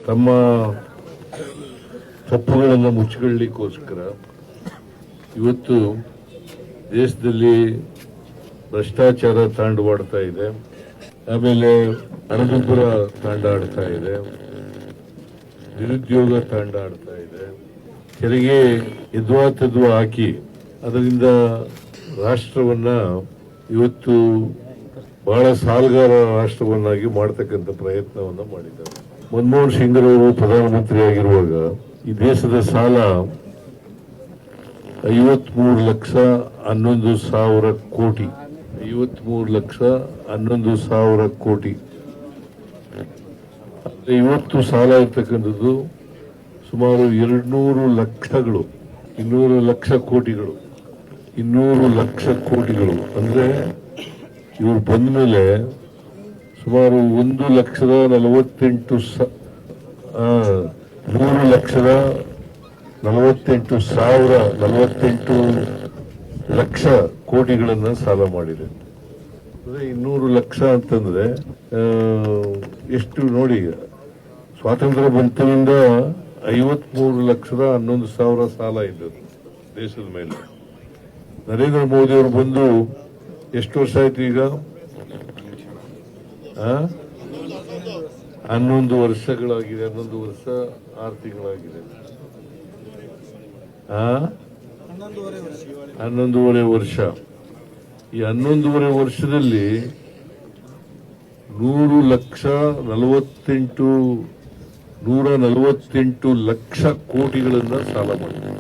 ತಮ್ಮ ತಪ್ಪುಗಳನ್ನು ಮುಚ್ಚಿಕೊಳ್ಳಲಿಕ್ಕೋಸ್ಕರ ಇವತ್ತು ದೇಶದಲ್ಲಿ ಭ್ರಷ್ಟಾಚಾರ ತಾಂಡವಾಡ್ತಾ ಇದೆ. ಆಮೇಲೆ ಹಣದುಬ್ಬರ ತಾಂಡಾಡ್ತಾ ಇದೆ, ನಿರುದ್ಯೋಗ ತಾಂಡಾಡ್ತಾ ಇದೆ. ತೆರಿಗೆ ಯದ್ವಾ ಹಾಕಿ ಅದರಿಂದ ರಾಷ್ಟ್ರವನ್ನ ಇವತ್ತು ಬಹಳ ಸಾಲಗಾರ ರಾಷ್ಟ್ರವನ್ನಾಗಿ ಮಾಡತಕ್ಕಂಥ ಪ್ರಯತ್ನವನ್ನ ಮಾಡಿದ್ದಾರೆ. ಮನಮೋಹನ್ ಸಿಂಗ್ ಅವರು ಪ್ರಧಾನಮಂತ್ರಿ ಆಗಿರುವಾಗ ಈ ದೇಶದ ಸಾಲ 53,11,000 ಕೋಟಿ 53,11,000 ಕೋಟಿ. ಇವತ್ತು ಸಾಲ ಇರ್ತಕ್ಕಂಥದ್ದು ಸುಮಾರು 200 ಲಕ್ಷ ಕೋಟಿಗಳು 200 ಲಕ್ಷ ಕೋಟಿಗಳು. ಅಂದ್ರೆ ಇವರು ಬಂದ ಮೇಲೆ ಸುಮಾರು 1,48,000 ಲಕ್ಷ ಕೋಟಿಗಳನ್ನ ಸಾಲ ಮಾಡಿದೆ. 200 ಲಕ್ಷ ಅಂತಂದ್ರೆ ಎಷ್ಟು ನೋಡಿ. ಸ್ವಾತಂತ್ರ್ಯ ಬಂತದಿಂದ 53,11,000 ಸಾಲ ಇದ್ದದ್ದು ದೇಶದ ಮೇಲೆ. ನರೇಂದ್ರ ಮೋದಿ ಅವರು ಬಂದು ಎಷ್ಟು ವರ್ಷ ಆಯ್ತು ಈಗ? 11 ವರ್ಷಗಳಾಗಿದೆ. 11 ವರ್ಷ 6 ತಿಂಗಳಾಗಿದೆ. 11.5 ವರ್ಷ. ಈ 11.5 ವರ್ಷದಲ್ಲಿ 148 ಲಕ್ಷ ಕೋಟಿಗಳನ್ನ ಸಾಲ ಮಾಡಿದೆ.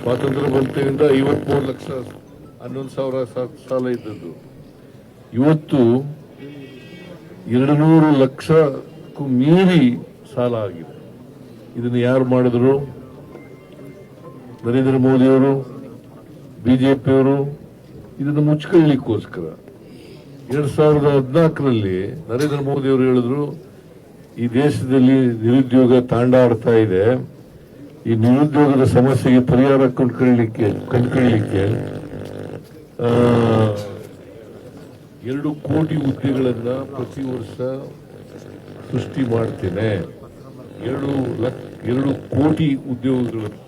ಸ್ವಾತಂತ್ರ್ಯ ಬಂತದಿಂದ 53 ಲಕ್ಷ 11,000 ಸಾಲ ಇದ್ದದ್ದು ಇವತ್ತು 200 ಲಕ್ಷಕ್ಕೂ ಮೀರಿ ಸಾಲ ಆಗಿದೆ. ಇದನ್ನು ಯಾರು ಮಾಡಿದ್ರು? ನರೇಂದ್ರ ಮೋದಿಯವರು, ಬಿಜೆಪಿಯವರು. ಇದನ್ನು ಮುಚ್ಕೊಳ್ಳಿಕ್ಕೋಸ್ಕರ 2014ರಲ್ಲಿ ನರೇಂದ್ರ ಮೋದಿಯವರು ಹೇಳಿದ್ರು, ಈ ದೇಶದಲ್ಲಿ ನಿರುದ್ಯೋಗ ತಾಂಡಾಡ್ತಾ ಇದೆ, ಈ ನಿರುದ್ಯೋಗದ ಸಮಸ್ಯೆಗೆ ಪರಿಹಾರ ಕಂಡುಕೊಳ್ಳಲಿಕ್ಕೆ 2 ಕೋಟಿ ಹುದ್ದೆಗಳನ್ನ ಪ್ರತಿ ವರ್ಷ ಸೃಷ್ಟಿ ಮಾಡ್ತೇನೆ, 2 ಕೋಟಿ ಉದ್ಯೋಗಗಳನ್ನು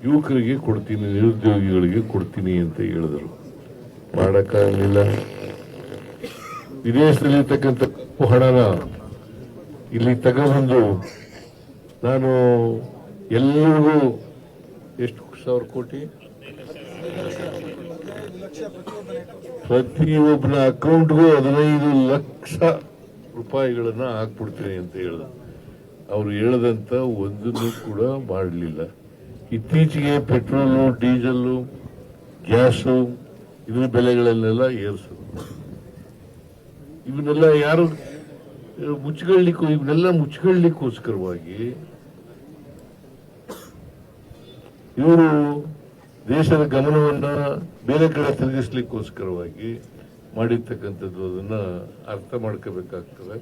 ಯುವಕರಿಗೆ ಕೊಡ್ತೀನಿ, ನಿರುದ್ಯೋಗಿಗಳಿಗೆ ಕೊಡ್ತೀನಿ ಅಂತ ಹೇಳಿದರು. ಮಾಡಕ್ಕಾಗಲಿಲ್ಲ. ವಿದೇಶದಲ್ಲಿರ್ತಕ್ಕಂಥ ಹಣನ ಇಲ್ಲಿ ತಗೊಂಡು ನಾನು ಎಲ್ಲರಿಗೂ ಎಷ್ಟು 1,000 ಕೋಟಿ ಪ್ರತಿಯೊಬ್ಬನ ಅಕೌಂಟ್ಗೂ 15 ಲಕ್ಷ ರೂಪಾಯಿಗಳನ್ನ ಹಾಕ್ಬಿಡ್ತೀನಿ ಅಂತ ಹೇಳಿದ. ಅವರು ಹೇಳದಂತ ಒಂದನ್ನು ಕೂಡ ಮಾಡಲಿಲ್ಲ. ಇತ್ತೀಚೆಗೆ ಪೆಟ್ರೋಲು, ಡೀಸೆಲ್, ಗ್ಯಾಸು ಇದ್ರ ಬೆಲೆಗಳನ್ನೆಲ್ಲ ಏರಿಸೋದು. ಇವನ್ನೆಲ್ಲ ಯಾರು ಮುಚ್ಚಿಕೊಳ್ಳಿಕ್ಕೋಸ್ಕರವಾಗಿ ಇವರು ದೇಶದ ಗಮನವನ್ನ ಬೇರೆ ಕಡೆ ತಿರುಗಿಸ್ಲಿಕ್ಕೋಸ್ಕರವಾಗಿ ಮಾಡಿರ್ತಕ್ಕಂಥದ್ದು. ಅದನ್ನ ಅರ್ಥ ಮಾಡ್ಕೋಬೇಕಾಗ್ತದೆ.